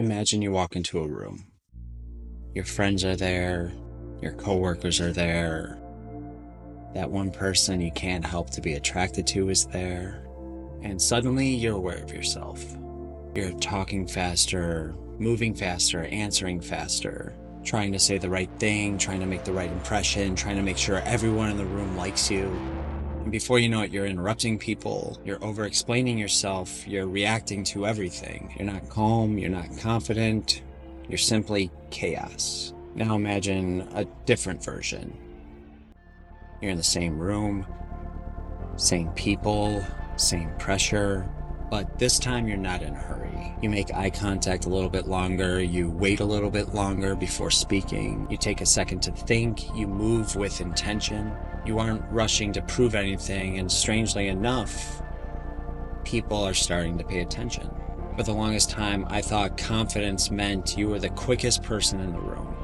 Imagine you walk into a room. Your friends are there, your coworkers are there, that one person you can't help to be attracted to is there, and suddenly you're aware of yourself. You're talking faster, moving faster, answering faster, trying to say the right thing, trying to make the right impression, trying to make sure everyone in the room likes you. And before you know it, you're interrupting people, you're over-explaining yourself, you're reacting to everything. You're not calm, you're not confident, you're simply chaos. Now imagine a different version. You're in the same room, same people, same pressure, but this time you're not in a hurry. You make eye contact a little bit longer, you wait a little bit longer before speaking, you take a second to think, you move with intention. You aren't rushing to prove anything, and strangely enough, people are starting to pay attention. For the longest time, I thought confidence meant you were the quickest person in the room.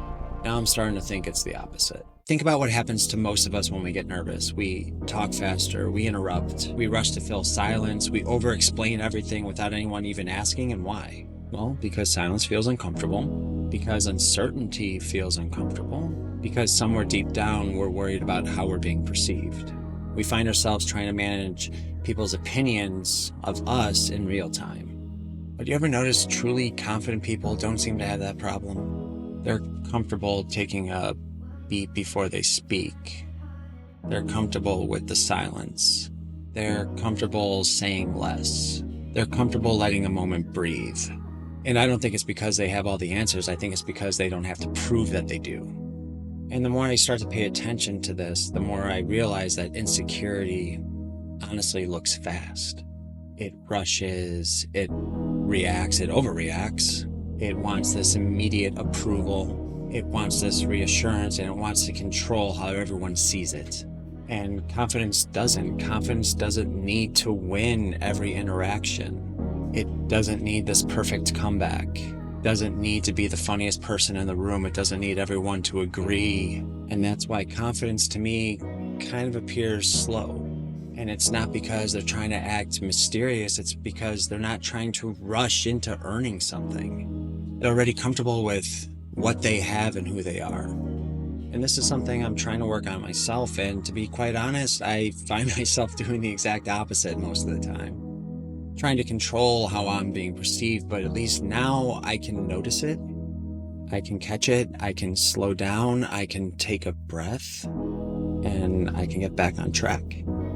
Now I'm starting to think it's the opposite. Think about what happens to most of us when we get nervous. We talk faster, we interrupt, we rush to fill silence, we over-explain everything without anyone even asking, and why? Well, because silence feels uncomfortable, because uncertainty feels uncomfortable, because somewhere deep down we're worried about how we're being perceived. We find ourselves trying to manage people's opinions of us in real time. But you ever notice truly confident people don't seem to have that problem? They're comfortable taking a beat before they speak. They're comfortable with the silence. They're comfortable saying less. They're comfortable letting a moment breathe. And I don't think it's because they have all the answers. I think it's because they don't have to prove that they do. And the more I start to pay attention to this, the more I realize that insecurity honestly looks fast. It rushes, it reacts, it overreacts. It wants this immediate approval. It wants this reassurance, and it wants to control how everyone sees it. And confidence doesn't. Confidence doesn't need to win every interaction. It doesn't need this perfect comeback. It doesn't need to be the funniest person in the room. It doesn't need everyone to agree. And that's why confidence to me kind of appears slow. And it's not because they're trying to act mysterious. It's because they're not trying to rush into earning something. They're already comfortable with what they have and who they are. And this is something I'm trying to work on myself, and to be quite honest, I find myself doing the exact opposite most of the time. Trying to control how I'm being perceived, but at least now I can notice it. I can catch it, I can slow down, I can take a breath, and I can get back on track.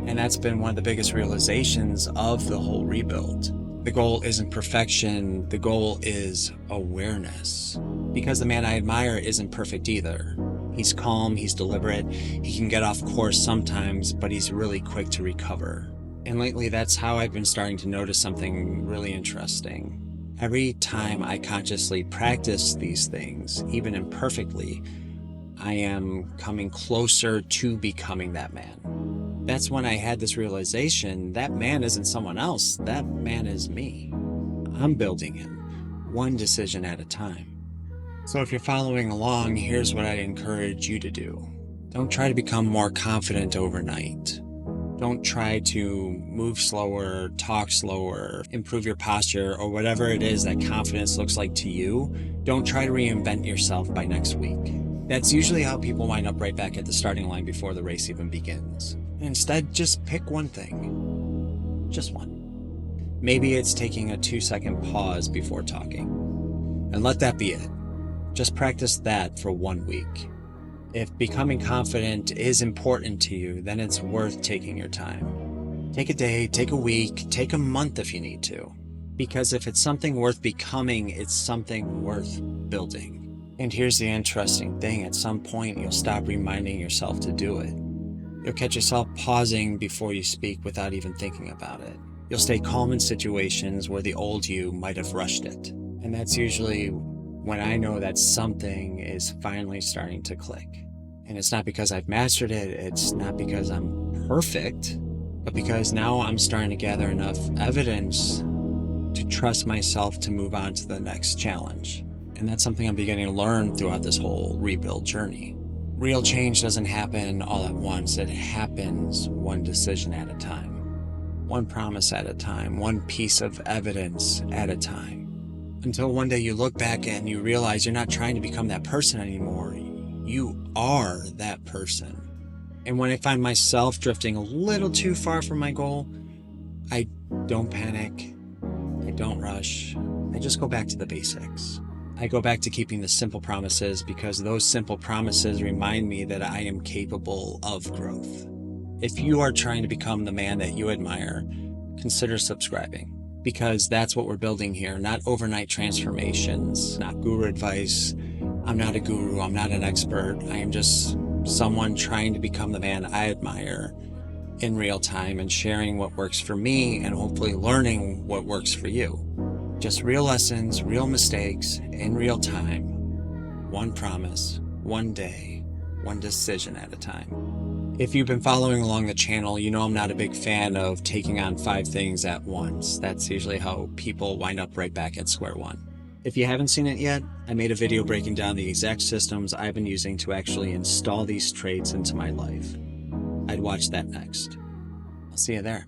And that's been one of the biggest realizations of the whole rebuild. The goal isn't perfection, the goal is awareness. Because the man I admire isn't perfect either. He's calm, he's deliberate, he can get off course sometimes, but he's really quick to recover. And lately, that's how I've been starting to notice something really interesting. Every time I consciously practice these things, even imperfectly, I am coming closer to becoming that man. That's when I had this realization, that man isn't someone else, that man is me. I'm building him, one decision at a time. So if you're following along, here's what I'd encourage you to do. Don't try to become more confident overnight. Don't try to move slower, talk slower, improve your posture, or whatever it is that confidence looks like to you. Don't try to reinvent yourself by next week. That's usually how people wind up right back at the starting line before the race even begins. Instead, just pick one thing. Just one. Maybe it's taking a 2-second pause before talking. And let that be it. Just practice that for 1 week. If becoming confident is important to you, then it's worth taking your time. Take a day, take a week, take a month if you need to. Because if it's something worth becoming, it's something worth building. And here's the interesting thing, at some point you'll stop reminding yourself to do it. You'll catch yourself pausing before you speak without even thinking about it. You'll stay calm in situations where the old you might have rushed it. And that's usually when I know that something is finally starting to click. And it's not because I've mastered it, it's not because I'm perfect, but because now I'm starting to gather enough evidence to trust myself to move on to the next challenge. And that's something I'm beginning to learn throughout this whole rebuild journey. Real change doesn't happen all at once, it happens one decision at a time. One promise at a time, one piece of evidence at a time. Until one day you look back and you realize you're not trying to become that person anymore. You are that person. And when I find myself drifting a little too far from my goal, I don't panic. I don't rush. I just go back to the basics. I go back to keeping the simple promises because those simple promises remind me that I am capable of growth. If you are trying to become the man that you admire, consider subscribing, because that's what we're building here, not overnight transformations, not guru advice. I'm not a guru, I'm not an expert. I am just someone trying to become the man I admire in real time and sharing what works for me and hopefully learning what works for you. Just real lessons, real mistakes, in real time. One promise, one day, one decision at a time. If you've been following along the channel, you know I'm not a big fan of taking on 5 things at once. That's usually how people wind up right back at square one. If you haven't seen it yet, I made a video breaking down the exact systems I've been using to actually install these traits into my life. I'd watch that next. I'll see you there.